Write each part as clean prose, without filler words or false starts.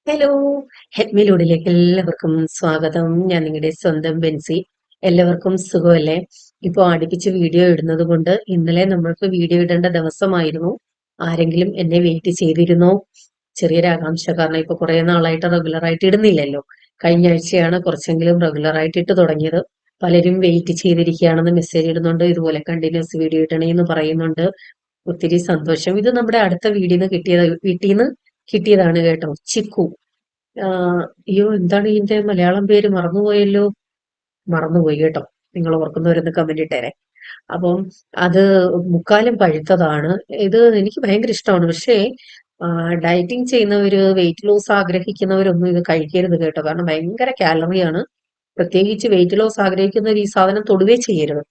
Hello, ഹെഡ്മിലൂഡിലേക്ക് എല്ലാവർക്കും സ്വാഗതം. ഞാൻ നിങ്ങളുടെ സ്വന്തം ബെൻസി. എല്ലാവർക്കും സുഖമല്ലേ? ഇപ്പൊ അടുപ്പിച്ച് വീഡിയോ ഇടുന്നത് കൊണ്ട് ഇന്നലെ നമ്മൾക്ക് വീഡിയോ ഇടേണ്ട ദിവസമായിരുന്നു. ആരെങ്കിലും എന്നെ വെയിറ്റ് ചെയ്തിരുന്നോ? ചെറിയൊരു ആകാംക്ഷ, കാരണം ഇപ്പൊ കുറെ നാളായിട്ട് റെഗുലർ ആയിട്ട് ഇടുന്നില്ലല്ലോ. കഴിഞ്ഞ ആഴ്ചയാണ് കുറച്ചെങ്കിലും റെഗുലർ ആയിട്ട് ഇട്ട് തുടങ്ങിയത്. പലരും വെയിറ്റ് ചെയ്തിരിക്കുകയാണെന്ന് മെസ്സേജ് ഇടുന്നുണ്ട്. ഇതുപോലെ കണ്ടിന്യൂസ് വീഡിയോ ഇടണേ എന്ന് പറയുന്നുണ്ട്. ഒത്തിരി സന്തോഷം. ഇത് നമ്മുടെ അടുത്ത വീട്ടിൽ നിന്ന് കിട്ടിയതാണ് കേട്ടോ. ചിക്കു. അയ്യോ, എന്താണ് ഇതിന്റെ മലയാളം പേര്? മറന്നുപോയല്ലോ. മറന്നുപോയി കേട്ടോ. നിങ്ങൾ ഓർക്കുന്നവരൊന്ന് കമന്റ് ഇട്ടേരെ. അപ്പം അത് മുക്കാലും പഴുത്തതാണ്. ഇത് എനിക്ക് ഭയങ്കര ഇഷ്ടമാണ്. പക്ഷേ ഡയറ്റിംഗ് ചെയ്യുന്നവര്, വെയിറ്റ് ലോസ് ആഗ്രഹിക്കുന്നവരൊന്നും ഇത് കഴിക്കരുത് കേട്ടോ. കാരണം ഭയങ്കര കാലറിയാണ്. പ്രത്യേകിച്ച് വെയിറ്റ് ലോസ് ആഗ്രഹിക്കുന്നവർ ഈ സാധനം തൊടുവേ ചെയ്യരുത്.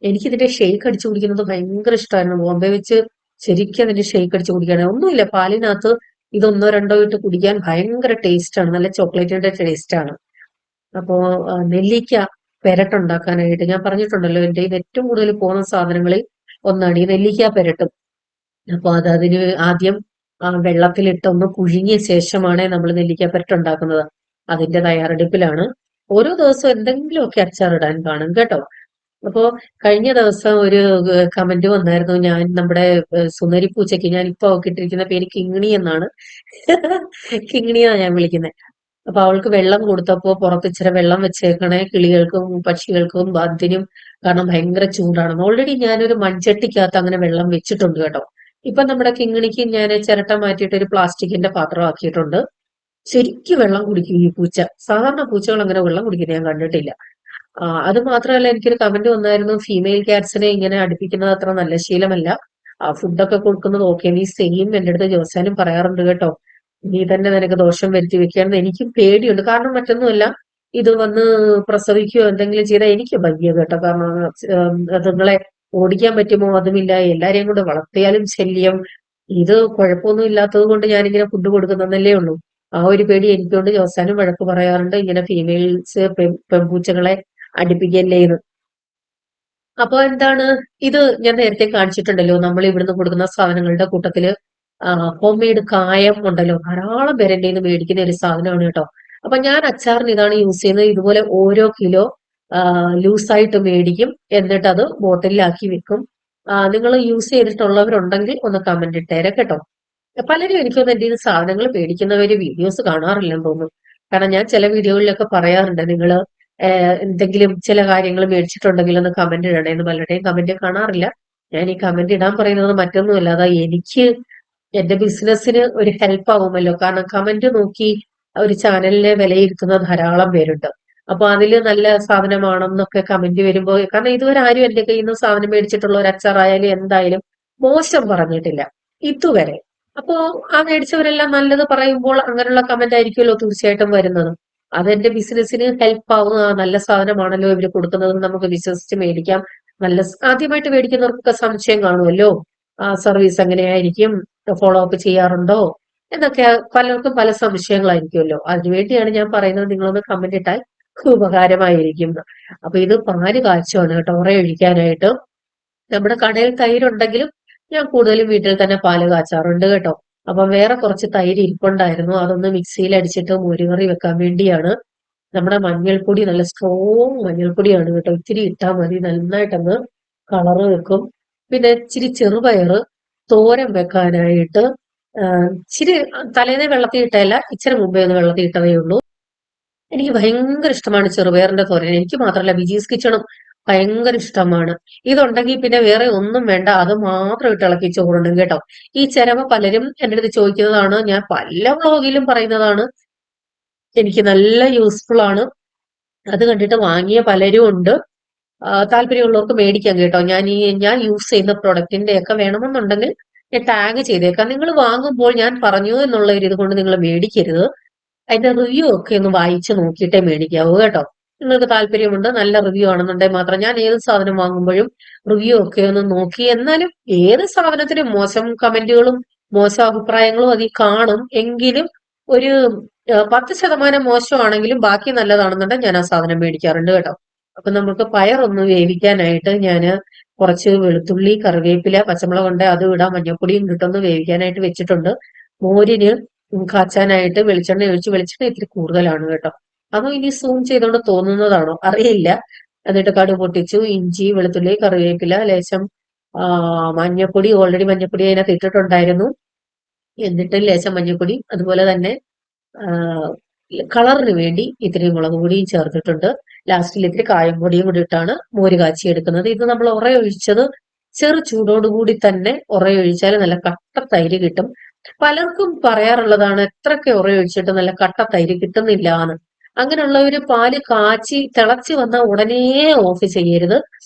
എനിക്കിതിന്റെ ഷെയ്ക്ക് അടിച്ചു കുടിക്കുന്നത് ഭയങ്കര ഇഷ്ടമായിരുന്നു. ബോംബെ വെച്ച് ശരിക്കും അതിന്റെ ഷെയ്ക്ക് അടിച്ചു കുടിക്കുകയാണ്. ഒന്നുമില്ല, പാലിനകത്ത് ഇതൊന്നോ രണ്ടോ ഇട്ട് കുടിക്കാൻ ഭയങ്കര ടേസ്റ്റ് ആണ്. നല്ല ചോക്ലേറ്റിന്റെ ടേസ്റ്റ് ആണ്. അപ്പോ നെല്ലിക്ക പെരട്ടുണ്ടാക്കാനായിട്ട് ഞാൻ പറഞ്ഞിട്ടുണ്ടല്ലോ, എന്റെ ഇത് ഏറ്റവും കൂടുതൽ പോകുന്ന സാധനങ്ങളിൽ ഒന്നാണ് ഈ നെല്ലിക്ക പെരട്ടും. അപ്പൊ അതിന് ആദ്യം വെള്ളത്തിലിട്ട് ഒന്ന് പുഴുങ്ങിയ ശേഷമാണ് നമ്മൾ നെല്ലിക്ക പെരട്ടുണ്ടാക്കുന്നത്. അതിന്റെ തയ്യാറെടുപ്പിലാണ്. ഓരോ ദിവസവും എന്തെങ്കിലുമൊക്കെ അച്ചാറിടാൻ കാണും കേട്ടോ. അപ്പോ കഴിഞ്ഞ ദിവസം ഒരു കമന്റ് വന്നായിരുന്നു. ഞാൻ നമ്മുടെ സുന്ദരി പൂച്ചയ്ക്ക്, ഞാൻ ഇപ്പൊ അവൾക്ക് ഇട്ടിരിക്കുന്ന പേര് കിങ്ങിണി എന്നാണ്. കിങ്ങിണിയാണ് ഞാൻ വിളിക്കുന്നത്. അപ്പൊ അവൾക്ക് വെള്ളം കൊടുത്തപ്പോ പുറത്ത് ഇച്ചിരി വെള്ളം വെച്ചേക്കണേ കിളികൾക്കും പക്ഷികൾക്കും അതിനും, കാരണം ഭയങ്കര ചൂടാണ്. ഓൾറെഡി ഞാനൊരു മൺചട്ടിക്കകത്ത് അങ്ങനെ വെള്ളം വെച്ചിട്ടുണ്ട് കേട്ടോ. ഇപ്പൊ നമ്മുടെ കിങ്ങിണിക്ക് ഞാൻ ചിരട്ട മാറ്റിയിട്ട് ഒരു പ്ലാസ്റ്റിക്കിന്റെ പാത്രം ആക്കിയിട്ടുണ്ട്. ശരിക്കും വെള്ളം കുടിക്കും ഈ പൂച്ച. സാധാരണ പൂച്ചകൾ അങ്ങനെ വെള്ളം കുടിക്കുന്നത് ഞാൻ കണ്ടിട്ടില്ല. അത് മാത്രമല്ല, എനിക്കൊരു കമന്റ് വന്നായിരുന്നു, ഫീമെയിൽ ക്യാറ്റ്സിനെ ഇങ്ങനെ അടുപ്പിക്കുന്നത് അത്ര നല്ല ശീലമല്ല. ഫുഡൊക്കെ കൊടുക്കുന്നത് ഓക്കെ. നീ സെയിം എന്റെ അടുത്ത് ജോസാനും പറയാറുണ്ട് കേട്ടോ. നീ തന്നെ നിനക്ക് ദോഷം വരുത്തി വെക്കുകയാണെന്ന്. എനിക്കും പേടിയുണ്ട്. കാരണം മറ്റൊന്നുമല്ല, ഇത് വന്ന് പ്രസവിക്കുകയോ എന്തെങ്കിലും ചെയ്താൽ എനിക്ക് ഭയ്യ കേട്ടോ. കാരണം അതുങ്ങളെ ഓടിക്കാൻ പറ്റുമോ അതുമില്ല. എല്ലാരെയും കൂടെ വളർത്തിയാലും ശല്യം. ഇത് കുഴപ്പമൊന്നും ഇല്ലാത്തത് കൊണ്ട് ഞാനിങ്ങനെ ഫുഡ് കൊടുക്കുന്നതല്ലേ ഉള്ളൂ. ആ ഒരു പേടി എനിക്കുണ്ട്. ജോസാനും വഴക്ക് പറയാറുണ്ട്, ഇങ്ങനെ ഫീമെയിൽസ് പെൺപൂച്ചകളെ അടുപ്പിക്കല്ലേ എന്ന്. അപ്പൊ എന്താണ്, ഇത് ഞാൻ നേരത്തെ കാണിച്ചിട്ടുണ്ടല്ലോ. നമ്മൾ ഇവിടുന്ന് കൊടുക്കുന്ന സാധനങ്ങളുടെ കൂട്ടത്തില് ഹോം മെയ്ഡ് കായം ഉണ്ടല്ലോ. ധാരാളം പേര് എന്റെ കയ്യിൽ നിന്ന് മേടിക്കുന്ന ഒരു സാധനമാണ് കേട്ടോ. അപ്പൊ ഞാൻ അച്ചാറിന് ഇതാണ് യൂസ് ചെയ്യുന്നത്. ഇതുപോലെ ഓരോ കിലോ ലൂസായിട്ട് മേടിക്കും. എന്നിട്ട് അത് ബോട്ടിലാക്കി വെക്കും. നിങ്ങൾ യൂസ് ചെയ്തിട്ടുള്ളവരുണ്ടെങ്കിൽ ഒന്ന് കമന്റ് ഇട്ടേരെ കേട്ടോ. പലരും എനിക്കൊന്ന് എന്റെ കയ്യിൽ സാധനങ്ങൾ മേടിക്കുന്നവര് വീഡിയോസ് കാണാറില്ലെന്ന് തോന്നുന്നു. കാരണം ഞാൻ ചില വീഡിയോകളിലൊക്കെ പറയാറുണ്ട്, നിങ്ങൾ എന്തെങ്കിലും ചില കാര്യങ്ങൾ മേടിച്ചിട്ടുണ്ടെങ്കിൽ ഒന്ന് കമന്റ് ഇടണേന്ന്. പലരുടെയും കമന്റ് കാണാറില്ല. ഞാൻ ഈ കമന്റ് ഇടാൻ പറയുന്നത് മറ്റൊന്നുമല്ല, അതാ എനിക്ക് എന്റെ ബിസിനസ്സിന് ഒരു ഹെൽപ്പ് ആവുമല്ലോ. കാരണം കമന്റ് നോക്കി ഒരു ചാനലിനെ വിലയിരുത്തുന്ന ധാരാളം പേരുണ്ട്. അപ്പൊ അതില് നല്ല സാധനമാണെന്നൊക്കെ കമന്റ് വരുമ്പോ, കാരണം ഇതുവരെ ആരും എന്റെ കയ്യിൽ നിന്ന് സാധനം മേടിച്ചിട്ടുള്ള ഒരു അച്ചാറായാലും എന്തായാലും മോശം പറഞ്ഞിട്ടില്ല ഇതുവരെ. അപ്പോ ആ മേടിച്ചവരെല്ലാം നല്ലത് പറയുമ്പോൾ അങ്ങനെയുള്ള കമന്റ് ആയിരിക്കുമല്ലോ തീർച്ചയായിട്ടും വരുന്നത്. അതെന്റെ ബിസിനസ്സിന് ഹെൽപ്പ് ആവുന്ന നല്ല സാധനമാണല്ലോ ഇവര് കൊടുക്കുന്നത്, നമുക്ക് വിശ്വസിച്ച് മേടിക്കാം. ആദ്യമായിട്ട് മേടിക്കുന്നവർക്കൊക്കെ സംശയം കാണുമല്ലോ. സർവീസ് എങ്ങനെയായിരിക്കും, ഫോളോ അപ്പ് ചെയ്യാറുണ്ടോ എന്നൊക്കെ പലർക്കും പല സംശയങ്ങളായിരിക്കുമല്ലോ. അതിനുവേണ്ടിയാണ് ഞാൻ പറയുന്നത്, നിങ്ങളൊന്ന് കമന്റ് ഇട്ടാൽ ഉപകാരമായിരിക്കും. അപ്പൊ ഇത് പാല് കാച്ചുവാണ് കേട്ടോ, ഒഴിക്കാനായിട്ട്. നമ്മുടെ കടയിൽ തൈരുണ്ടെങ്കിലും ഞാൻ കൂടുതലും വീട്ടിൽ തന്നെ പാല് കാച്ചാറുണ്ട് കേട്ടോ. അപ്പൊ വേറെ കുറച്ച് തൈര് ഇരിപ്പുണ്ടായിരുന്നു. അതൊന്ന് മിക്സിയിൽ അടിച്ചിട്ട് മോരുകറി വെക്കാൻ വേണ്ടിയാണ്. നമ്മുടെ മഞ്ഞൾപ്പൊടി നല്ല സ്ട്രോങ് മഞ്ഞൾപ്പൊടിയാണ് കേട്ടോ. ഇത്തിരി ഇട്ടാൽ മതി, നന്നായിട്ടങ്ങ് കളറ് വെക്കും. പിന്നെ ഇച്ചിരി ചെറുപയറ് തോരൻ വെക്കാനായിട്ട് ഇച്ചിരി തലേന്നേ വെള്ളത്തിൽ ഇട്ടല്ല, ഇച്ചിരി മുമ്പേ ഒന്ന് വെള്ളത്തിൽ ഇട്ടതേ ഉള്ളൂ. എനിക്ക് ഭയങ്കര ഇഷ്ടമാണ് ചെറുപയറിന്റെ തോരൻ. എനിക്ക് മാത്രമല്ല, വിജീസ് കിച്ചണും ഭയങ്കര ഇഷ്ടമാണ്. ഇതുണ്ടെങ്കിൽ പിന്നെ വേറെ ഒന്നും വേണ്ട, അത് മാത്രം ഇട്ട് ഇളക്കി ചോറുണ്ടും കേട്ടോ. ഈ ചിരവ പലരും എന്റെ അടുത്ത് ചോദിക്കുന്നതാണ്, ഞാൻ പല വ്ളോഗിലും പറയുന്നതാണ്. എനിക്ക് നല്ല യൂസ്ഫുൾ ആണ്. അത് കണ്ടിട്ട് വാങ്ങിയ പലരും ഉണ്ട്. താല്പര്യമുള്ളവർക്ക് മേടിക്കാം കേട്ടോ. ഞാൻ യൂസ് ചെയ്യുന്ന പ്രൊഡക്റ്റിന്റെ ഒക്കെ വേണമെന്നുണ്ടെങ്കിൽ ഞാൻ ടാഗ് ചെയ്തേക്കാം. നിങ്ങൾ വാങ്ങുമ്പോൾ ഞാൻ പറഞ്ഞു എന്നുള്ള ഒരു ഇത് കൊണ്ട് നിങ്ങൾ മേടിക്കരുത്. അതിന്റെ റിവ്യൂ ഒക്കെ ഒന്ന് വായിച്ച് നോക്കിയിട്ടേ മേടിക്കാവൂ കേട്ടോ. നിങ്ങൾക്ക് താല്പര്യമുണ്ട്, നല്ല റിവ്യൂ ആണെന്നുണ്ടെങ്കിൽ മാത്രം. ഞാൻ ഏത് സാധനം വാങ്ങുമ്പോഴും റിവ്യൂ ഒക്കെ ഒന്ന് നോക്കി. എന്നാലും ഏത് സാധനത്തിനും മോശം കമന്റുകളും മോശം അഭിപ്രായങ്ങളും അതിൽ കാണും. എങ്കിലും ഒരു 10% മോശമാണെങ്കിലും ബാക്കി നല്ലതാണെന്നുണ്ടെങ്കിൽ ഞാൻ ആ സാധനം മേടിക്കാറുണ്ട് കേട്ടോ. അപ്പൊ നമുക്ക് പയറൊന്ന് വേവിക്കാനായിട്ട് ഞാന് കുറച്ച് വെളുത്തുള്ളി, കറിവേപ്പില, പച്ചമുളക് ഉണ്ട്, അത് ഇടാം, മഞ്ഞപ്പൊടിയും ഇട്ടൊന്ന് വേവിക്കാനായിട്ട് വെച്ചിട്ടുണ്ട്. മോരിന് കാച്ചാനായിട്ട് വെളിച്ചെണ്ണ ഒഴിച്ചു. വെളിച്ചെണ്ണ ഇത്തിരി കൂടുതലാണ് കേട്ടോ. അതോ ഇനി സൂം ചെയ്തോണ്ട് തോന്നുന്നതാണോ അറിയില്ല. എന്നിട്ട് കടുക് പൊട്ടിച്ചു. ഇഞ്ചി, വെളുത്തുള്ളി, കറിവേപ്പില, ലേശം മഞ്ഞപ്പൊടി, ഓൾറെഡി മഞ്ഞപ്പൊടി അതിനകത്ത് ഇട്ടിട്ടുണ്ടായിരുന്നു. എന്നിട്ട് ലേശം മഞ്ഞപ്പൊടി, അതുപോലെ തന്നെ കളറിന് വേണ്ടി ഇത്തിരി മുളക് പൊടിയും ചേർത്തിട്ടുണ്ട്. ലാസ്റ്റിൽ ഇത്തിരി കായം പൊടിയും കൂടി ഇട്ടാണ് മോര് കാച്ചിയെടുക്കുന്നത്. ഇത് നമ്മൾ ഉറയൊഴിച്ചത് ചെറു ചൂടോടുകൂടി തന്നെ ഉറയൊഴിച്ചാൽ നല്ല കട്ട തൈര് കിട്ടും. പലർക്കും പറയാറുള്ളതാണ് എത്രയൊക്കെ ഉറയൊഴിച്ചിട്ട് നല്ല കട്ട തൈര് കിട്ടുന്നില്ല എന്ന്. അങ്ങനെയുള്ളവര് പാല് കാച്ചി തിളച്ച് വന്ന ഉടനെ ഓഫ് ചെയ്യരുത്.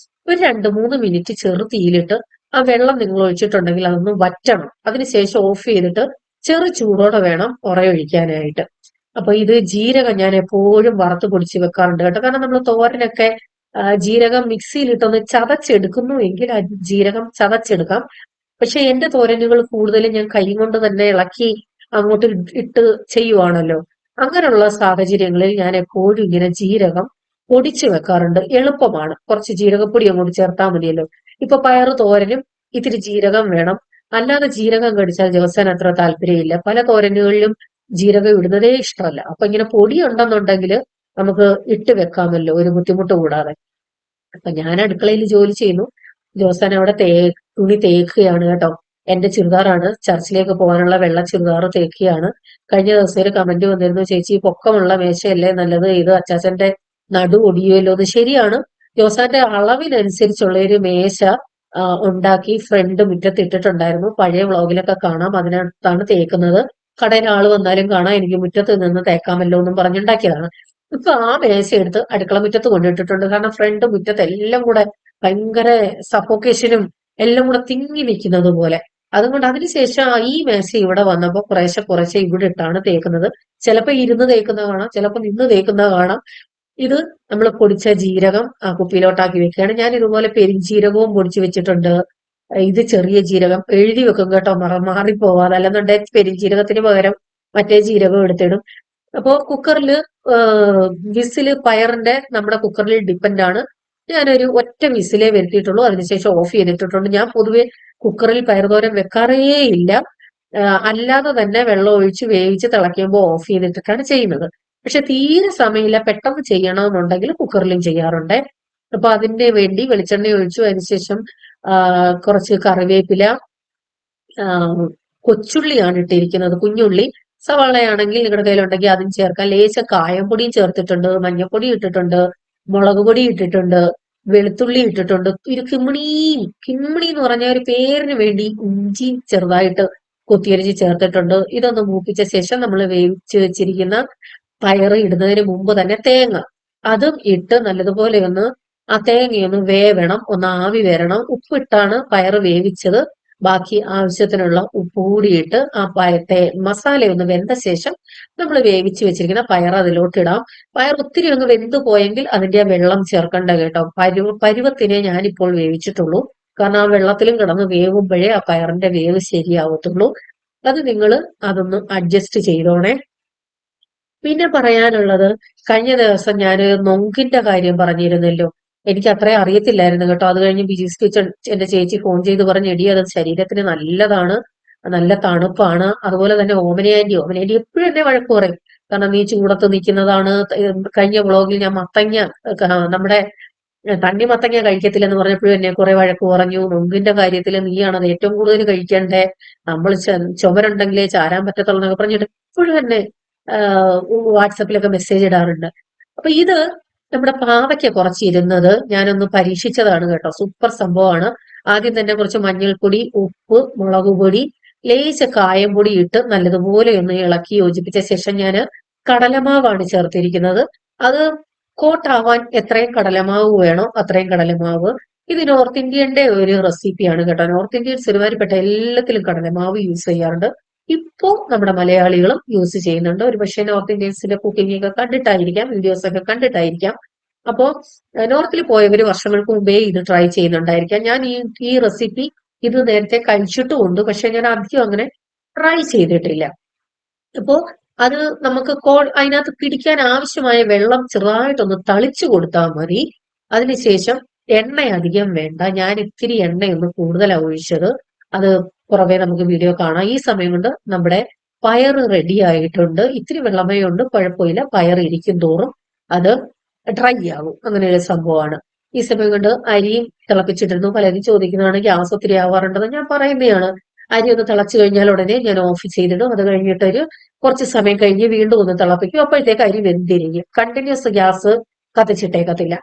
ഒരു 2-3 മിനിറ്റ് ചെറു തീയിലിട്ട് ആ വെള്ളം നിങ്ങൾ ഒഴിച്ചിട്ടുണ്ടെങ്കിൽ അതൊന്ന് വറ്റണം. അതിനുശേഷം ഓഫ് ചെയ്തിട്ട് ചെറു ചൂടോടെ വേണം ഉറയൊഴിക്കാനായിട്ട്. അപ്പൊ ഇത് ജീരകം ഞാൻ എപ്പോഴും വറുത്ത് പൊടിച്ച് വെക്കാറുണ്ട് കേട്ടോ. കാരണം നമ്മൾ തോരനൊക്കെ ജീരകം മിക്സിയിലിട്ടൊന്ന് ചതച്ചെടുക്കുന്നു എങ്കിൽ ആ ജീരകം ചതച്ചെടുക്കാം. പക്ഷെ എന്റെ തോരനുകൾ കൂടുതലും ഞാൻ കൈ കൊണ്ട് തന്നെ ഇളക്കി അങ്ങോട്ട് ഇട്ട് ചെയ്യുവാണല്ലോ. അങ്ങനെയുള്ള സാഹചര്യങ്ങളിൽ ഞാൻ എപ്പോഴും ഇങ്ങനെ ജീരകം പൊടിച്ചു വെക്കാറുണ്ട്. എളുപ്പമാണ്. കുറച്ച് ജീരകപ്പൊടി അങ്ങോട്ട് ചേർത്താൽ മതിയല്ലോ. ഇപ്പൊ പയറ് തോരനും ഇത്തിരി ജീരകം വേണം. അല്ലാതെ ജീരകം കടിച്ചാൽ ജോസാൻ അത്ര താല്പര്യമില്ല. പല തോരനുകളിലും ജീരകം ഇടുന്നതേ ഇഷ്ടമല്ല. അപ്പൊ ഇങ്ങനെ പൊടി ഉണ്ടെന്നുണ്ടെങ്കിൽ നമുക്ക് ഇട്ട് വെക്കാമല്ലോ ഒരു ബുദ്ധിമുട്ട് കൂടാതെ. അപ്പൊ ഞാൻ അടുക്കളയിൽ ജോലി ചെയ്യുന്നു. ജോസാൻ അവിടെ തുണി തേക്കുകയാണ് കേട്ടോ. എന്റെ ചുരിദാറാണ്, ചർച്ചിലേക്ക് പോകാനുള്ള വെള്ള ചുരിദാർ തേക്കുകയാണ്. കഴിഞ്ഞ ദിവസം ഒരു കമന്റ് വന്നിരുന്നു, ചേച്ചി പൊക്കമുള്ള മേശയല്ലേ നല്ലത്, ഇത് അച്ചാച്ചന്റെ നടു ഒടിയുമല്ലോ. അത് ശരിയാണ്. ജോസാന്റെ അളവിനനുസരിച്ചുള്ള ഒരു മേശ ഉണ്ടാക്കി ഫ്രണ്ട് മുറ്റത്തിട്ടിട്ടുണ്ടായിരുന്നു. പഴയ വ്ളോഗിലൊക്കെ കാണാം. അതിനകത്താണ് തേക്കുന്നത്. കടയിൽ ആള് വന്നാലും കാണാം എനിക്ക് മുറ്റത്ത് നിന്ന് തേക്കാമല്ലോ എന്നും പറഞ്ഞുണ്ടാക്കിയതാണ്. ഇപ്പൊ ആ മേശ എടുത്ത് അടുക്കള മുറ്റത്ത് കൊണ്ടിട്ടിട്ടുണ്ട്. കാരണം ഫ്രണ്ട് മുറ്റത്ത് എല്ലാം കൂടെ ഭയങ്കര സഫോക്കേഷനും എല്ലാം കൂടെ തിങ്ങി നിൽക്കുന്നത് പോലെ. അതുകൊണ്ട് അതിനുശേഷം ഈ മേശ ഇവിടെ വന്നപ്പോ കുറേശ്ശെ ഇവിടെ ഇട്ടാണ് തേക്കുന്നത്. ചിലപ്പോ ഇരുന്ന് തേക്കുന്ന കാണാം, ചിലപ്പോ നിന്ന് തേക്കുന്ന കാണാം. ഇത് നമ്മൾ പൊടിച്ച ജീരകം കുപ്പിയിലോട്ടാക്കി വെക്കുകയാണ്. ഞാൻ ഇതുപോലെ പെരിഞ്ജീരകവും പൊടിച്ചു വെച്ചിട്ടുണ്ട്. ഇത് ചെറിയ ജീരകം എഴുതി വെക്കും കേട്ടോ, മാറിപ്പോവാതെ. അല്ലെന്നുണ്ടെങ്കിൽ പെരിഞ്ജീരകത്തിന് പകരം മറ്റേ ജീരകം എടുത്തിടും. അപ്പോ കുക്കറിൽ വിസില് പയറിന്റെ നമ്മുടെ കുക്കറിൽ ഡിപ്പെൻഡ് ആണ്. ഞാനൊരു ഒറ്റ വിസിലേ വരുത്തിയിട്ടുള്ളൂ. അതിനുശേഷം ഓഫ് ചെയ്തിട്ടുണ്ട്. ഞാൻ പൊതുവെ കുക്കറിൽ പയറുതോരൻ വെക്കാറേ ഇല്ല. അല്ലാതെ തന്നെ വെള്ളം ഒഴിച്ച് വേവിച്ച് തിളയ്ക്കുമ്പോൾ ഓഫ് ചെയ്തിട്ടാണ് ചെയ്യുന്നത്. പക്ഷെ തീരെ സമയമില്ല, പെട്ടെന്ന് ചെയ്യണമെന്നുണ്ടെങ്കിൽ കുക്കറിലും ചെയ്യാറുണ്ട്. അപ്പൊ അതിന്റെ വേണ്ടി വെളിച്ചെണ്ണ ഒഴിച്ചു. അതിനുശേഷം കുറച്ച് കറിവേപ്പില, കൊച്ചുള്ളിയാണ് ഇട്ടിരിക്കുന്നത്, കുഞ്ഞുള്ളി. സവാളയാണെങ്കിൽ നിങ്ങളുടെ കയ്യിലുണ്ടെങ്കിൽ അതും ചേർക്കാം. ലേശം കായംപൊടിയും ചേർത്തിട്ടുണ്ട്, മഞ്ഞൾപ്പൊടി ഇട്ടിട്ടുണ്ട്, മുളക് പൊടി ഇട്ടിട്ടുണ്ട്, വെളുത്തുള്ളി ഇട്ടിട്ടുണ്ട്. ഒരു കിമ്മിണി എന്ന് പറഞ്ഞ ഒരു പേരിന് വേണ്ടി ഇഞ്ചി ചെറുതായിട്ട് കൊത്തിയരിച്ച് ചേർത്തിട്ടുണ്ട്. ഇതൊന്ന് മൂപ്പിച്ച ശേഷം നമ്മൾ വേവിച്ച് വെച്ചിരിക്കുന്ന പയറ് ഇടുന്നതിന് മുമ്പ് തന്നെ തേങ്ങ അതും ഇട്ട് നല്ലതുപോലെ ഒന്ന് ആ തേങ്ങയൊന്ന് വേവണം, ഒന്ന് ആവി വരണം. ഉപ്പിട്ടാണ് പയറ് വേവിച്ചത്. ബാക്കി ആവശ്യത്തിനുള്ള ഉപ്പ് കൂടിയിട്ട് ആ മസാലയൊന്ന് വെന്ത ശേഷം നമ്മൾ വേവിച്ച് വെച്ചിരിക്കുന്ന പയർ അതിലോട്ട് ഇടാം. പയർ ഒത്തിരി ഒന്ന് വെന്ത് പോയെങ്കിൽ അതിന്റെ ആ വെള്ളം ചേർക്കണ്ട കേട്ടോ. പരുവത്തിനെ ഞാനിപ്പോൾ വേവിച്ചിട്ടുള്ളൂ. കാരണം ആ വെള്ളത്തിലും കിടന്ന് വേവുമ്പോഴേ ആ പയറിന്റെ വേവ് ശരിയാവത്തുള്ളൂ. അത് നിങ്ങൾ അതൊന്ന് അഡ്ജസ്റ്റ് ചെയ്തോണേ. പിന്നെ പറയാനുള്ളത്, കഴിഞ്ഞ ദിവസം ഞാൻ നൊങ്കിന്റെ കാര്യം പറഞ്ഞിരുന്നല്ലോ. എനിക്ക് അത്രയും അറിയത്തില്ലായിരുന്നു കേട്ടോ. അത് കഴിഞ്ഞ് ബിജീസ് കിച്ചൺ എന്റെ ചേച്ചി ഫോൺ ചെയ്ത് പറഞ്ഞ്, എടി അത് ശരീരത്തിന് നല്ലതാണ്, നല്ല തണുപ്പാണ്. അതുപോലെ തന്നെ ഓമനയാന്റി എപ്പോഴും എന്നെ വഴക്ക് പറയും. കാരണം നീ ചൂടത്ത് നിൽക്കുന്നതാണ്. കഴിഞ്ഞ വ്ളോഗിൽ ഞാൻ മത്തങ്ങ, നമ്മുടെ തണ്ണിമത്തങ്ങ കഴിക്കത്തില്ലെന്ന് പറഞ്ഞപ്പോഴും എന്നെ കുറെ വഴക്ക് പറഞ്ഞു. നൊങ്കിന്റെ കാര്യത്തിൽ നീയാണ് അത് ഏറ്റവും കൂടുതൽ കഴിക്കണ്ടേ, നമ്മൾ ചുമരുണ്ടെങ്കിലേ ചാരാൻ പറ്റത്തുള്ളൂ എന്നൊക്കെ പറഞ്ഞിട്ട് എപ്പോഴും എന്നെ വാട്സപ്പിലൊക്കെ മെസ്സേജ് ഇടാറുണ്ട്. അപ്പൊ ഇത് നമ്മുടെ പാവയ്ക്ക കുറച്ചിരുന്നത് ഞാനൊന്ന് പരീക്ഷിച്ചതാണ് കേട്ടോ. സൂപ്പർ സംഭവമാണ്. ആദ്യം തന്നെ കുറച്ച് മഞ്ഞൾപ്പൊടി, ഉപ്പ്, മുളക് പൊടി, ലേശ കായം പൊടി ഇട്ട് നല്ലതുപോലെ ഒന്ന് ഇളക്കി യോജിപ്പിച്ച ശേഷം ഞാൻ കടലമാവാണ് ചേർത്തിരിക്കുന്നത്. അത് കോട്ടാവാൻ എത്രയും കടലമാവ് വേണോ അത്രയും കടലമാവ്. ഇത് നോർത്ത് ഇന്ത്യന്റെ ഒരു റെസിപ്പിയാണ് കേട്ടോ. നോർത്ത് ഇന്ത്യൻസ് ഒരുമാതിരിപ്പെട്ട എല്ലാത്തിലും കടലമാവ് യൂസ് ചെയ്യാറുണ്ട്. ഇപ്പോ നമ്മുടെ മലയാളികളും യൂസ് ചെയ്യുന്നുണ്ട്. ഒരു പക്ഷേ നോർത്ത് ഇന്ത്യൻസിന്റെ കുക്കിംഗ് ഒക്കെ കണ്ടിട്ടായിരിക്കാം, വീഡിയോസ് ഒക്കെ കണ്ടിട്ടായിരിക്കാം. അപ്പോ നോർത്തിൽ പോയവർ വർഷങ്ങൾക്ക് മുമ്പേ ഇത് ട്രൈ ചെയ്യുന്നുണ്ടായിരിക്കാം. ഞാൻ ഈ റെസിപ്പി ഇത് നേരത്തെ കഴിച്ചിട്ടുമുണ്ട്. പക്ഷെ ഞാൻ അധികം അങ്ങനെ ട്രൈ ചെയ്തിട്ടില്ല. അപ്പോ അത് നമുക്ക് അതിനകത്ത് പിടിക്കാൻ ആവശ്യമായ വെള്ളം ചെറുതായിട്ടൊന്ന് തളിച്ചു കൊടുത്താൽ മതി. അതിനുശേഷം എണ്ണ അധികം വേണ്ട. ഞാൻ ഇത്തിരി എണ്ണയൊന്ന് കൂടുതലാണ് ഒഴിച്ചത്. അത് പുറമെ നമുക്ക് വീഡിയോ കാണാം. ഈ സമയം കൊണ്ട് നമ്മുടെ പയർ റെഡി ആയിട്ടുണ്ട്. ഇത്തിരി വെള്ളമേ ഉണ്ട്, കുഴപ്പമില്ല. പയർ ഇരിക്കും തോറും അത് ഡ്രൈ ആകും. അങ്ങനെ ഒരു സംഭവമാണ്. ഈ സമയം കൊണ്ട് അരിയും തിളപ്പിച്ചിട്ടിരുന്നു. പലരും ചോദിക്കുന്നതാണ് ഗ്യാസ് ഒത്തിരി ആവാറുണ്ടെന്ന്. ഞാൻ പറയുന്നതാണ്, അരി ഒന്ന് തിളച്ചു കഴിഞ്ഞാൽ ഉടനെ ഞാൻ ഓഫ് ചെയ്തിടും. അത് കഴിഞ്ഞിട്ട് കുറച്ച് സമയം കഴിഞ്ഞ് വീണ്ടും ഒന്ന് തിളപ്പിക്കും. അപ്പോഴത്തേക്ക് അരി വെന്തിരിക്കും. Continuous gas കത്തിച്ചിട്ടേക്കത്തില്ല.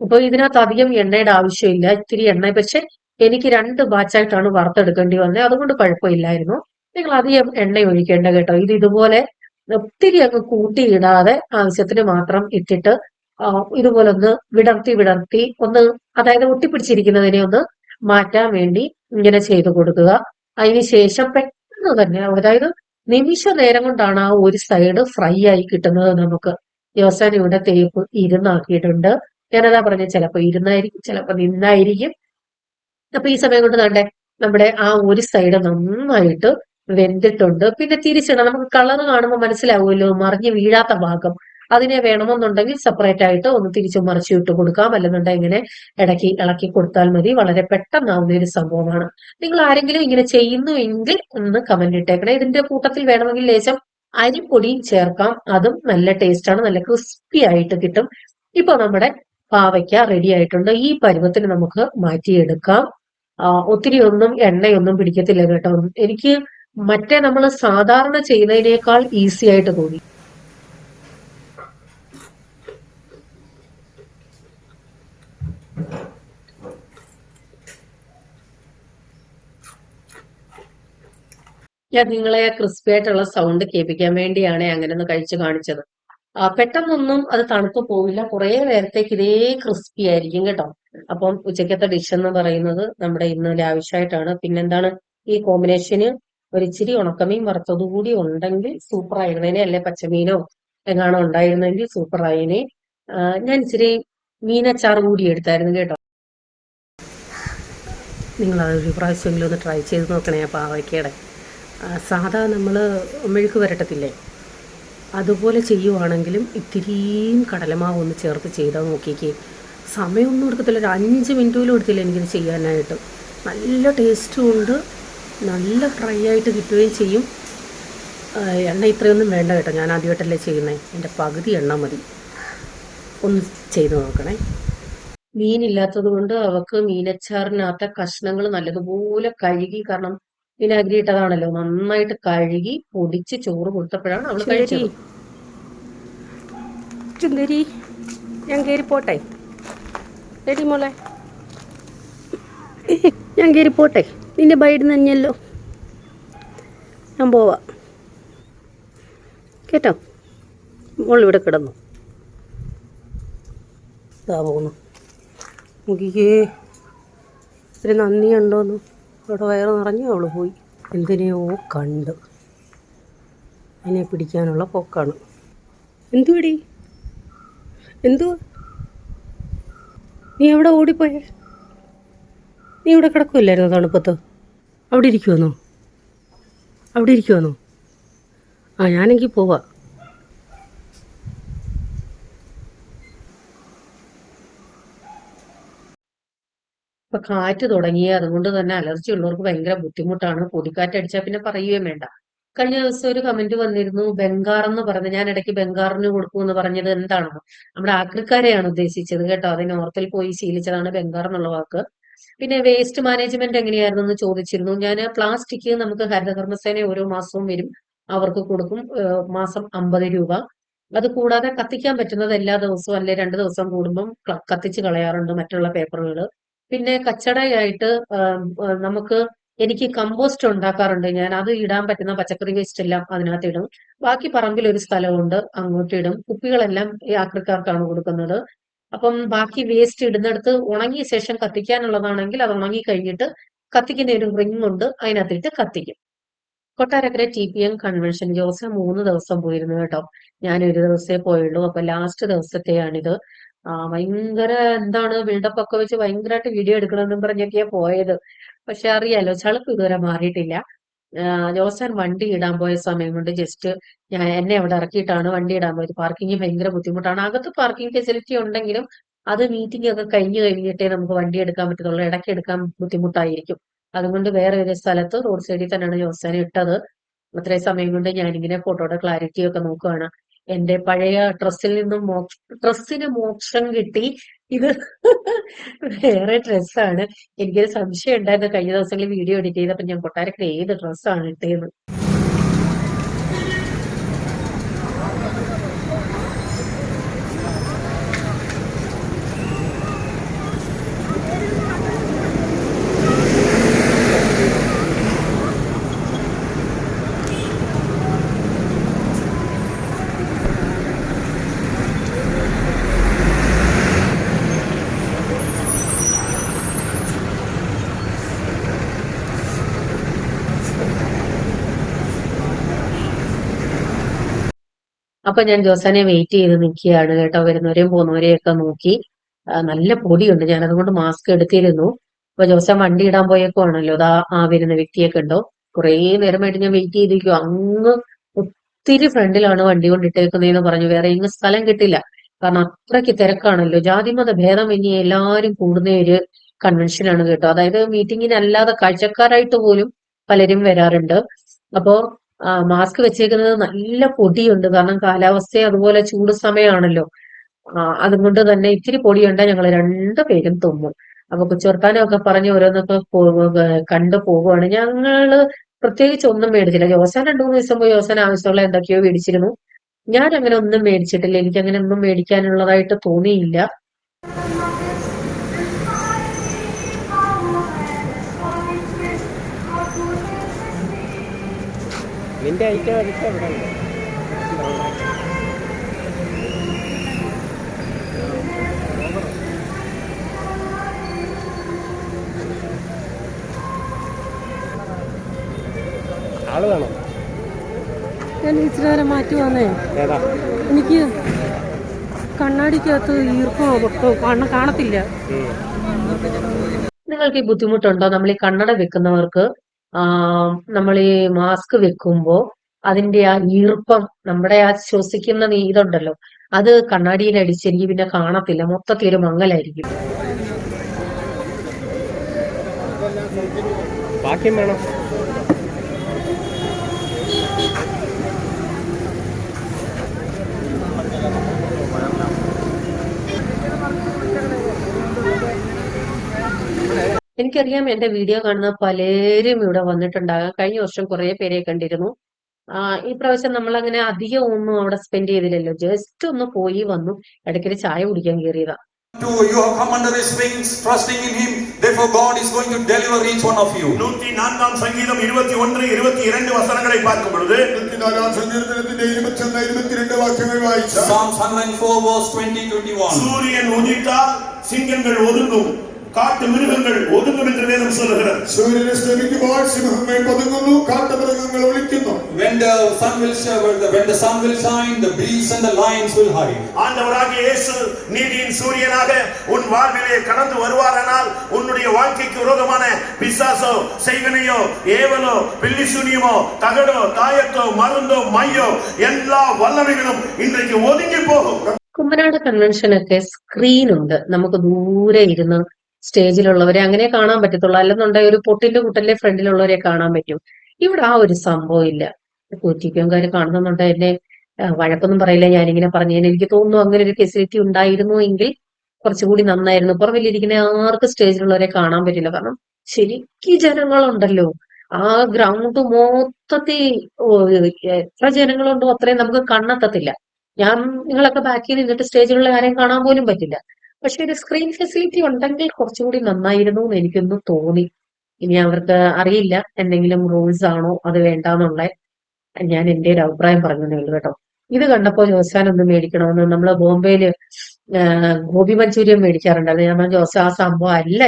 അപ്പൊ ഇതിനകത്ത് അധികം എണ്ണയുടെ ആവശ്യമില്ല. ഇത്തിരി എണ്ണ, പക്ഷെ എനിക്ക് 2 ബാച്ചായിട്ടാണ് വറുത്തെടുക്കേണ്ടി വന്നത്. അതുകൊണ്ട് കുഴപ്പമില്ലായിരുന്നു. നിങ്ങൾ അധികം എണ്ണ ഒഴിക്കേണ്ട കേട്ടോ. ഇതുപോലെ ഒത്തിരി അങ്ങ് കൂട്ടിയിടാതെ ആവശ്യത്തിന് മാത്രം ഇട്ടിട്ട് ഇതുപോലെ ഒന്ന് വിടർത്തി വിടർത്തി ഒന്ന്, അതായത് ഒട്ടിപ്പിടിച്ചിരിക്കുന്നതിനെ ഒന്ന് മാറ്റാൻ വേണ്ടി ഇങ്ങനെ ചെയ്ത് കൊടുക്കുക. അതിനുശേഷം പെട്ടെന്ന് തന്നെ, അതായത് നിമിഷ നേരം കൊണ്ടാണ് ആ ഒരു സൈഡ് ഫ്രൈ ആയി കിട്ടുന്നത് നമുക്ക്. ദിവസം ഇവിടെ തേപ്പ് ഇരുന്നാക്കിയിട്ടുണ്ട്. ഞാനതാ പറഞ്ഞ, ചിലപ്പോ ഇരുന്നായിരിക്കും, ചിലപ്പോ നിന്നായിരിക്കും. അപ്പൊ ഈ സമയം കൊണ്ട് കണ്ടേ, നമ്മുടെ ആ ഒരു സൈഡ് നന്നായിട്ട് വെന്തിട്ടുണ്ട്. പിന്നെ തിരിച്ചിടണം. നമുക്ക് കളർ കാണുമ്പോൾ മനസ്സിലാവുമല്ലോ മറിഞ്ഞ് വീഴാത്ത ഭാഗം. അതിനെ വേണമെന്നുണ്ടെങ്കിൽ സെപ്പറേറ്റ് ആയിട്ട് ഒന്ന് തിരിച്ചു മറിച്ചു ഇട്ട് കൊടുക്കാം. അല്ലെന്നുണ്ടെങ്കിൽ ഇങ്ങനെ ഇടയ്ക്ക് ഇളക്കി കൊടുത്താൽ മതി. വളരെ പെട്ടെന്നാവുന്ന ഒരു സംഭവമാണ്. നിങ്ങൾ ആരെങ്കിലും ഇങ്ങനെ ചെയ്യുന്നുവെങ്കിൽ ഒന്ന് കമന്റ് ഇട്ടേക്കണേ. ഇതിന്റെ കൂട്ടത്തിൽ വേണമെങ്കിൽ ലേശം അരിപ്പൊടിയും ചേർക്കാം. അതും നല്ല ടേസ്റ്റ് ആണ്, നല്ല ക്രിസ്പി ആയിട്ട് കിട്ടും. ഇപ്പൊ നമ്മുടെ പാവയ്ക്ക റെഡി ആയിട്ടുണ്ട്. ഈ പരുവത്തിന് നമുക്ക് മാറ്റിയെടുക്കാം. ഒത്തിരി ഒന്നും എണ്ണയൊന്നും പിടിക്കത്തില്ല കേട്ടോ. എനിക്ക് മറ്റേ നമ്മൾ സാധാരണ ചെയ്യുന്നതിനേക്കാൾ ഈസി ആയിട്ട് തോന്നി. ഞാൻ നിങ്ങളെ ക്രിസ്പി ആയിട്ടുള്ള സൗണ്ട് കേൾപ്പിക്കാൻ വേണ്ടിയാണ് അങ്ങനെ ഒന്ന് കഴിച്ചു കാണിച്ചത്. പെട്ടെന്നൊന്നും അത് തണുപ്പ് പോവില്ല. കുറെ നേരത്തേക്ക് ഇതേ ക്രിസ്പി ആയിരിക്കും കേട്ടോ. അപ്പം ഉച്ചക്കത്തെ ഡിഷ് എന്ന് പറയുന്നത് നമ്മുടെ ഇന്ന് ലാവിഷായിട്ടാണ്. പിന്നെന്താണ്, ഈ കോമ്പിനേഷന് ഒരു ഇച്ചിരി ഉണക്കമീൻ വറുത്തത് കൂടി ഉണ്ടെങ്കിൽ സൂപ്പർ ആയിരുന്നേനെ. അല്ലെ പച്ചമീനോ എങ്ങാണോ ഉണ്ടായിരുന്നെങ്കിൽ സൂപ്പർ ആയിനെ. ഞാൻ ഇച്ചിരി മീനച്ചാർ കൂടി എടുത്തായിരുന്നു കേട്ടോ. നിങ്ങൾ അതൊരു പ്രാവശ്യമെങ്കിലും ഒന്ന് ട്രൈ ചെയ്ത് നോക്കണേ. പാവയ്ക്കയുടെ സാധാ നമ്മൾ മെഴുക്ക് വരട്ടത്തില്ലേ, അതുപോലെ ചെയ്യുവാണെങ്കിലും ഇത്തിരിയും കടലമാവ് ഒന്ന് ചേർത്ത് ചെയ്താൽ നോക്കിക്കേ. സമയമൊന്നും എടുക്കത്തില്ല, ഒരു 5 മിനിറ്റ് പോലും എടുത്തില്ല എനിക്കിത് ചെയ്യാനായിട്ട്. നല്ല ടേസ്റ്റും ഉണ്ട്, നല്ല ഫ്രൈ ആയിട്ട് കിട്ടുകയും ചെയ്യും. എണ്ണ ഇത്രയൊന്നും വേണ്ട കേട്ടോ. ഞാൻ ആദ്യമായിട്ടല്ലേ ചെയ്യുന്നത്, എൻ്റെ പകുതി എണ്ണ മതി. ഒന്ന് ചെയ്ത് നോക്കണേ. മീനില്ലാത്തത് കൊണ്ട് അവക്ക് മീനച്ചാറിനകത്തെ കഷ്ണങ്ങൾ നല്ലതുപോലെ കഴുകി, കാരണം വിനാഗിരി ഇട്ടതാണല്ലോ, നന്നായിട്ട് കഴുകി പൊടിച്ച് ചോറ് കൊടുത്തപ്പോഴാണ് അവൾ കഴിച്ചത്. ചുന്ദരി, ഞാൻ കയറി പോട്ടെ? എടി മോളെ, ഞാൻ കയറി പോട്ടെ? നിന്റെ ബൈഡ് നഞ്ഞല്ലോ, ഞാൻ പോവാ കേട്ടോ. മോളിവിടെ കിടന്നു, ഇതാ പോകുന്നു. നോക്കിക്കേ, ഒരു നന്ദിയുണ്ടോന്ന്. അവിടെ വയറ് നിറഞ്ഞു അവൾ പോയി. എന്തിനെയോ കണ്ട് അതിനെ പിടിക്കാനുള്ള പോക്കാണ്. എന്തുപടി, എന്തുവാ നീ എവിടെ ഓടിപ്പോയേ? നീ ഇവിടെ കിടക്കില്ലായിരുന്നു തണുപ്പത്ത്? അവിടെ ഇരിക്കുമെന്നോ? അവിടെ ഇരിക്കുമെന്നോ? ഞാനെങ്കിൽ പോവാ. ഇപ്പൊ കാറ്റ് തുടങ്ങിയ, അതുകൊണ്ട് തന്നെ അലർജി ഉള്ളവർക്ക് ഭയങ്കര ബുദ്ധിമുട്ടാണ്. പൊടിക്കാറ്റടിച്ചാൽ പിന്നെ പറയുകയും വേണ്ട. കഴിഞ്ഞ ദിവസം ഒരു കമന്റ് വന്നിരുന്നു, ബംഗാർ എന്ന് പറഞ്ഞ്. ഞാൻ ഇടയ്ക്ക് ബംഗാറിന് കൊടുക്കുമെന്ന് പറഞ്ഞത് എന്താണെന്നോ? നമ്മുടെ ആക്രിക്കാരെയാണ് ഉദ്ദേശിച്ചത് കേട്ടോ. അത് നോർത്തിൽ പോയി ശീലിച്ചതാണ് ബംഗാർ എന്നുള്ള വാക്ക്. പിന്നെ വേസ്റ്റ് മാനേജ്മെന്റ് എങ്ങനെയായിരുന്നു എന്ന് ചോദിച്ചിരുന്നു. ഞാൻ പ്ലാസ്റ്റിക് നമുക്ക് ഹരിതകർമ്മസേന ഓരോ മാസവും വരും, അവർക്ക് കൊടുക്കും. മാസം 50 രൂപ. അത് കൂടാതെ കത്തിക്കാൻ പറ്റുന്നത് എല്ലാ ദിവസവും അല്ലെ 2 ദിവസം കൂടുമ്പം കത്തിച്ച് കളയാറുണ്ട് മറ്റുള്ള പേപ്പറുകൾ. പിന്നെ കച്ചടയായിട്ട് നമുക്ക്, എനിക്ക് കമ്പോസ്റ്റ് ഉണ്ടാക്കാറുണ്ട് ഞാൻ. അത് ഇടാൻ പറ്റുന്ന പച്ചക്കറി വേസ്റ്റ് എല്ലാം അതിനകത്ത് ഇടും. ബാക്കി പറമ്പിൽ ഒരു സ്ഥലമുണ്ട്, അങ്ങോട്ട് ഇടും. കുപ്പികളെല്ലാം ഈ ആക്രിക്കാർക്കാണ് കൊടുക്കുന്നത്. അപ്പം ബാക്കി വേസ്റ്റ് ഇടുന്നിടത്ത് ഉണങ്ങിയ ശേഷം കത്തിക്കാനുള്ളതാണെങ്കിൽ അത് ഉണങ്ങി കഴിഞ്ഞിട്ട് കത്തിക്കുന്ന ഒരു റിംഗ് ഉണ്ട്, അതിനകത്തിട്ട് കത്തിക്കും. കൊട്ടാരക്കര TPM കൺവെൻഷൻ ജോസ് 3 ദിവസം പോയിരുന്നു കേട്ടോ. ഞാൻ ഒരു ദിവസമേ പോയുള്ളൂ. അപ്പൊ ലാസ്റ്റ് ദിവസത്തെയാണിത്. ഭയങ്കര എന്താണ്, ബിൽഡപ്പ് ഒക്കെ വെച്ച് ഭയങ്കരമായിട്ട് വീഡിയോ എടുക്കണമെന്നും പറഞ്ഞൊക്കെയാ പോയത്. പക്ഷെ അറിയാലോ, ചളുപ്പ് ഇതുവരെ മാറിയിട്ടില്ല. ജോസാൻ വണ്ടി ഇടാൻ പോയ സമയം കൊണ്ട് ജസ്റ്റ് എന്നെ അവിടെ ഇറക്കിയിട്ടാണ് വണ്ടി ഇടാൻ പോയത്. പാർക്കിംഗ് ഭയങ്കര ബുദ്ധിമുട്ടാണ്. അകത്ത് പാർക്കിംഗ് ഫെസിലിറ്റി ഉണ്ടെങ്കിലും അത് മീറ്റിംഗ് ഒക്കെ കഴിഞ്ഞിട്ടേ നമുക്ക് വണ്ടി എടുക്കാൻ പറ്റത്തുള്ളൂ. ഇടയ്ക്ക് എടുക്കാൻ ബുദ്ധിമുട്ടായിരിക്കും. അതുകൊണ്ട് വേറെ ഒരു സ്ഥലത്ത് റോഡ് സൈഡിൽ തന്നെയാണ് ജോസാനെ ഇട്ടത്. അത്രയും സമയം കൊണ്ട് ഞാനിങ്ങനെ ഫോട്ടോയുടെ ക്ലാരിറ്റി ഒക്കെ നോക്കുകയാണ്. എന്റെ പഴയ ഡ്രസ്സിൽ നിന്നും ഡ്രസ്സിന് മോക്ഷം കിട്ടി. ഇത് വേറെ ഡ്രസ്സാണ്. എനിക്കൊരു സംശയം ഉണ്ടായിരുന്നു കഴിഞ്ഞ ദിവസങ്ങളിൽ വീഡിയോ എഡിറ്റ് ചെയ്തപ്പോൾ ഞാൻ കൊട്ടാരക്കര ഏത് ഡ്രസ്സാണ് ഇട്ടേന്ന്. അപ്പൊ ഞാൻ ജോസാനെ വെയിറ്റ് ചെയ്ത് നിൽക്കുകയാണ് കേട്ടോ. വരുന്നവരെയും പോകുന്നവരെയും ഒക്കെ നോക്കി. നല്ല പൊടിയുണ്ട്, ഞാൻ അതുകൊണ്ട് മാസ്ക് എടുത്തിരുന്നു. അപ്പൊ ജോസാൻ വണ്ടി ഇടാൻ പോയേക്കുവാണല്ലോ. അതാ വരുന്ന വ്യക്തിയൊക്കെ ഉണ്ടോ. കുറേ നേരമായിട്ട് ഞാൻ വെയിറ്റ് ചെയ്തിരിക്കും. അങ്ങ് ഒത്തിരി ഫ്രണ്ടിലാണ് വണ്ടി കൊണ്ടിട്ടേക്കുന്നതെന്ന് പറഞ്ഞു. വേറെ ഇങ്ങ് സ്ഥലം കിട്ടില്ല, കാരണം അത്രയ്ക്ക് തിരക്കാണല്ലോ. ജാതിമത ഭേദമന്യേ എല്ലാരും കൂടുന്ന ഒരു കൺവെൻഷനാണ് കേട്ടോ. അതായത് മീറ്റിങ്ങിന് അല്ലാതെ കാഴ്ചക്കാരായിട്ട് പോലും പലരും വരാറുണ്ട്. അപ്പോ മാസ്ക് വെച്ചേക്കുന്നത് നല്ല പൊടിയുണ്ട്, കാരണം കാലാവസ്ഥ അതുപോലെ ചൂട് സമയമാണല്ലോ. അതുകൊണ്ട് തന്നെ ഇത്തിരി പൊടിയുണ്ട ഞങ്ങൾ രണ്ടുപേരും തുമ്മും. അപ്പൊ കൊച്ചുവർത്താനമൊക്കെ പറഞ്ഞ് ഓരോന്നൊക്കെ കണ്ടു പോകുവാണ്. ഞങ്ങള് പ്രത്യേകിച്ച് ഒന്നും മേടിച്ചില്ല. ജോസാൻ 2-3 ദിവസം പോയി ജോസാൻ ആവശ്യമുള്ള എന്തൊക്കെയോ മേടിച്ചിരുന്നു. ഞാൻ അങ്ങനെ ഒന്നും മേടിച്ചിട്ടില്ല. എനിക്ക് അങ്ങനെ ഒന്നും മേടിക്കാനുള്ളതായിട്ട് തോന്നിയില്ല. നിന്റെ ഐറ്റം എടുത്ത് എവിടെ ആള് വേണം. ഞാൻ ഇച്ചിരി നേരം മാറ്റി വന്നേ. ഏതാ? എനിക്ക് കണ്ണാടിക്കകത്ത് ഈർപ്പം കാണത്തില്ല. നിങ്ങൾക്ക് ഈ ബുദ്ധിമുട്ടുണ്ടോ? നമ്മൾ ഈ കണ്ണട വെക്കുന്നവർക്ക് നമ്മൾ ഈ മാസ്ക് വെക്കുമ്പോ അതിന്റെ ആ ഈർപ്പം, നമ്മുടെ ആ ശ്വസിക്കുന്ന ഇതുണ്ടല്ലോ, അത് കണ്ണാടിയിൽ അടിച്ചെനിക്ക് പിന്നെ കാണത്തില്ല, മൊത്തത്തിൽ ഒരു മങ്ങലായിരിക്കും. ബാക്കിയും വേണം. എനിക്കറിയാം എന്റെ വീഡിയോ കാണുന്ന പലരും ഇവിടെ വന്നിട്ടുണ്ടാകാം. കഴിഞ്ഞ വർഷം കുറെ പേരെ കണ്ടിരുന്നു. ഈ പ്രാവശ്യം നമ്മൾ അങ്ങനെ അധികം ഒന്നും അവിടെ സ്പെൻഡ് ചെയ്തില്ലല്ലോ. ജസ്റ്റ് ഒന്ന് പോയി വന്നു, ഇടയ്ക്കൊരു ചായ കുടിക്കാൻ കയറിയതാ. You have come under his wings, trusting in him. Therefore God is going to deliver each one of you. 104 சங்கீதம் 21 22 வசனங்களை பார்க்கும் பொழுது 104 சங்கீதத்திலே 21 22 வாக்கியங்களை வாசித்தால் Psalm 104 verse 20-21. சூரியன் உதித்தால் சிங்கங்கள் ஒதுங்கும், காட்டு மிருகங்கள் ஒதுங்கும் என்று வேதம் சொல்கிறது. സൂര്യൻ അസ്തമിക്കുമ്പോൾ സിംഹങ്ങൾ പതുങ്ങുന്നു, കാട്ടുമൃഗങ്ങൾ ഒളിക്കുന്നു. When the sun will shine, the beasts and the lions will hide. ஆண்டவராகிய இயேசு நீதியின் சூரியனாக உன் வாழ்விலே கடந்து வருவாரானால் உன்னுடைய வாழ்க்கைக்கு விரோதமான பிசாசோ, செய்வனையோ, ஏவலோ, பில்லிசூனியமோ, தகடோ, தாயத்தோ, மருந்தோ, மையோ எல்லா வல்லமைகளும் இன்றைக்கு ஒதுங்கி போகும். കുമ്മനാട് കൺവെൻഷനൊക്കെ സ്ക്രീൻ ഉണ്ട്, നമുക്ക് ദൂരെ ഇരുന്ന് സ്റ്റേജിലുള്ളവരെ അങ്ങനെ കാണാൻ പറ്റത്തുള്ളൂ. അല്ലെന്നുണ്ടെങ്കിൽ ഒരു പൊട്ടിന്റെ കുട്ടലിന്റെ ഫ്രണ്ടിലുള്ളവരെ കാണാൻ പറ്റും. ഇവിടെ ആ ഒരു സംഭവം ഇല്ല. കൂറ്റിക്കോങ്കാര് കാണുന്നുണ്ട്, എന്നെ വഴക്കൊന്നും പറയില്ല ഞാനിങ്ങനെ പറഞ്ഞതിന്. എനിക്ക് തോന്നുന്നു അങ്ങനെ ഒരു ഫെസിലിറ്റി ഉണ്ടായിരുന്നു എങ്കിൽ കുറച്ചുകൂടി നന്നായിരുന്നു. പുറകിലിരിക്കുന്ന ആർക്കും സ്റ്റേജിലുള്ളവരെ കാണാൻ പറ്റില്ല, കാരണം ശരിക്കും ജനങ്ങളുണ്ടല്ലോ. ആ ഗ്രൗണ്ട് മൊത്തത്തിൽ എത്ര ജനങ്ങളുണ്ടോ അത്രയും നമുക്ക് കണ്ണെത്തത്തില്ല. നിങ്ങളൊക്കെ ബാക്കിൽ നിന്നിട്ട് സ്റ്റേജിലുള്ള ആരെയും കാണാൻ പോലും പറ്റില്ല. പക്ഷെ ഒരു സ്ക്രീൻ ഫെസിലിറ്റി ഉണ്ടെങ്കിൽ കുറച്ചുകൂടി നന്നായിരുന്നു എന്ന് എനിക്കൊന്ന് തോന്നി. ഇനി അവർക്ക് അറിയില്ല എന്തെങ്കിലും റൂൾസ് ആണോ അത് വേണ്ടാന്നുള്ള. ഞാൻ എന്റെ ഒരു അഭിപ്രായം പറഞ്ഞതേ ഉള്ളൂ കേട്ടോ. ഇത് കണ്ടപ്പോ ജോസാൻ ഒന്ന് മേടിക്കണമെന്ന്, നമ്മള് ബോംബെയില് ഗോബി മഞ്ചൂരിയൻ മേടിക്കാറുണ്ട്. ഞാൻ ജോസ ആ സംഭവം അല്ല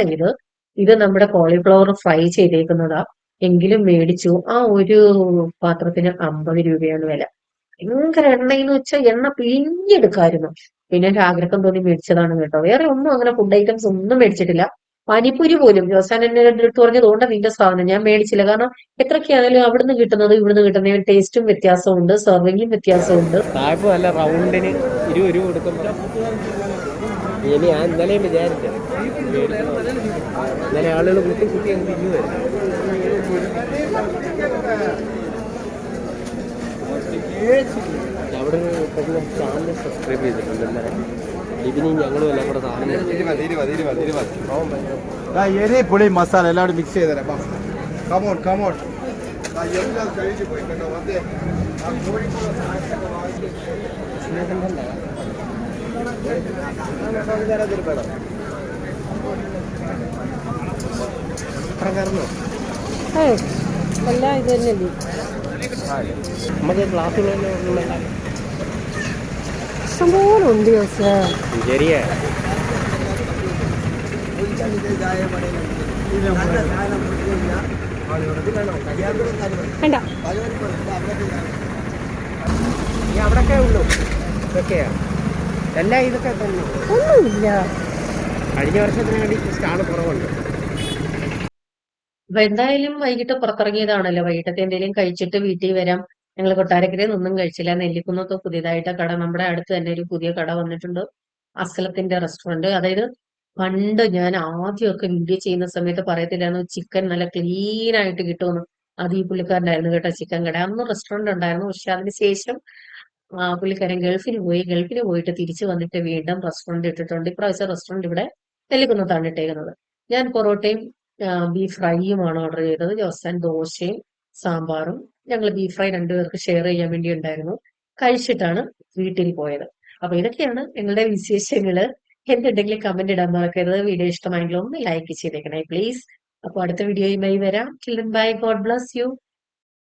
ഇത് നമ്മുടെ കോളിഫ്ലവർ ഫ്രൈ ചെയ്തേക്കുന്നതാ. എങ്കിലും മേടിച്ചു. ആ ഒരു പാത്രത്തിന് 50 രൂപയാണ് വില. ഭയങ്കര എണ്ണയെന്ന് വെച്ചാൽ എണ്ണ പിഴിഞ്ഞെടുക്കായിരുന്നു. പിന്നെ എന്റെ ആഗ്രഹം തോന്നി മേടിച്ചതാണ് കേട്ടോ. വേറെ ഒന്നും അങ്ങനെ ഫുഡ് ഐറ്റംസ് ഒന്നും മേടിച്ചിട്ടില്ല. പാനിപ്പൂരി പോലും ജോസാൻ എന്നെ അടുത്ത് പറഞ്ഞതുകൊണ്ട് നിന്റെ സാധനം ഞാൻ മേടിച്ചില്ല. കാരണം എത്രയൊക്കെയാണെങ്കിലും അവിടുന്ന് കിട്ടുന്നത് ഇവിടുന്ന് കിട്ടുന്ന ടേസ്റ്റും വ്യത്യാസമുണ്ട്, സെർവിങ്ങും വ്യത്യാസമുണ്ട്. സാഹിബ് നല്ല റൗണ്ടിന് 20 രൂപ കൊടുക്കുമ്പോൾ ഇനി ഞാൻ ഇന്നലെയും വിചാരിച്ചത് ഇന്നലെ ആളുകൾ കുത്തി അങ്ങ് തിന്നുമായിരുന്നു. അവിടെ ചാനൽ സബ്സ്ക്രൈബ് ചെയ്തിട്ടുണ്ട് എല്ലാവരും. ലിബിനെയും ഞങ്ങളും എല്ലാം കൂടെ സാധനം എരി പുളി മസാല എല്ലാവരും മിക്സ് ചെയ്ത് തരാം. Come on come on. എല്ലാം കഴിഞ്ഞു പോയി കേട്ടോ. വന്നേ ഏ എല്ലാം ഇത് തന്നെയല്ലേ. നമുക്ക് ക്ലാസ്സുകളൊന്നും വേണ്ട. ഇഷ്ടംപോലെ ഉണ്ട് പക്ഷേ ശരിയാ. വേണ്ട. ഈ അവിടെയൊക്കെ ഉള്ളൂ ഇതൊക്കെയാ. എല്ലാം ഇതൊക്കെ തന്നെ. ഒന്നുമില്ല. കഴിഞ്ഞ വർഷത്തിനാണ്ടി സ്റ്റാൾ കുറവുണ്ട്. അപ്പൊ എന്തായാലും വൈകിട്ട് പുറത്തിറങ്ങിയതാണല്ലോ. വൈകിട്ടത്തെ എന്തെങ്കിലും കഴിച്ചിട്ട് വീട്ടിൽ വരാം. ഞങ്ങൾ കൊട്ടാരക്കരയിൽ ഒന്നും കഴിച്ചില്ല. നെല്ലിക്കുന്നത്ത് പുതിയതായിട്ട് കട, നമ്മുടെ അടുത്ത് തന്നെ ഒരു പുതിയ കട വന്നിട്ടുണ്ട്, അസ്ലത്തിന്റെ റെസ്റ്റോറന്റ്. അതായത് പണ്ട് ഞാൻ ആദ്യമൊക്കെ വീഡിയോ ചെയ്യുന്ന സമയത്ത് പറയത്തില്ലായിരുന്നു ചിക്കൻ നല്ല ക്ലീൻ ആയിട്ട് കിട്ടുമെന്ന്. അത് ഈ പുള്ളിക്കാരനായിരുന്നു കേട്ടോ ചിക്കൻ കട. അന്ന് റെസ്റ്റോറന്റ് ഉണ്ടായിരുന്നു. പക്ഷെ അതിനുശേഷം പുള്ളിക്കാരൻ ഗൾഫിന് പോയിട്ട് തിരിച്ചു വന്നിട്ട് വീണ്ടും റെസ്റ്റോറന്റ് ഇട്ടിട്ടുണ്ട്. ഇപ്രാവശ്യം റെസ്റ്റോറന്റ് ഇവിടെ നെല്ലിക്കുന്നത്താണ് ഇട്ടേക്കുന്നത്. ഞാൻ പൊറോട്ടയും ബീഫ് ഫ്രൈയുമാണ് ഓർഡർ ചെയ്തത്. ജോസാൻ ദോശയും സാമ്പാറും. ഞങ്ങൾ ബീഫ് ഫ്രൈ രണ്ടുപേർക്ക് ഷെയർ ചെയ്യാൻ വേണ്ടി ഉണ്ടായിരുന്നു. കഴിച്ചിട്ടാണ് വീട്ടിൽ പോയത്. അപ്പൊ ഇതൊക്കെയാണ് ഞങ്ങളുടെ വിശേഷങ്ങള്. എന്തുണ്ടെങ്കിലും കമന്റ് ഇടാൻ മറക്കരുത്. വീഡിയോ ഇഷ്ടമായെങ്കിൽ ഒന്ന് ലൈക്ക് ചെയ്തേക്കണേ പ്ലീസ്. അപ്പൊ അടുത്ത വീഡിയോയുമായി വരാം. ബൈ. God bless you.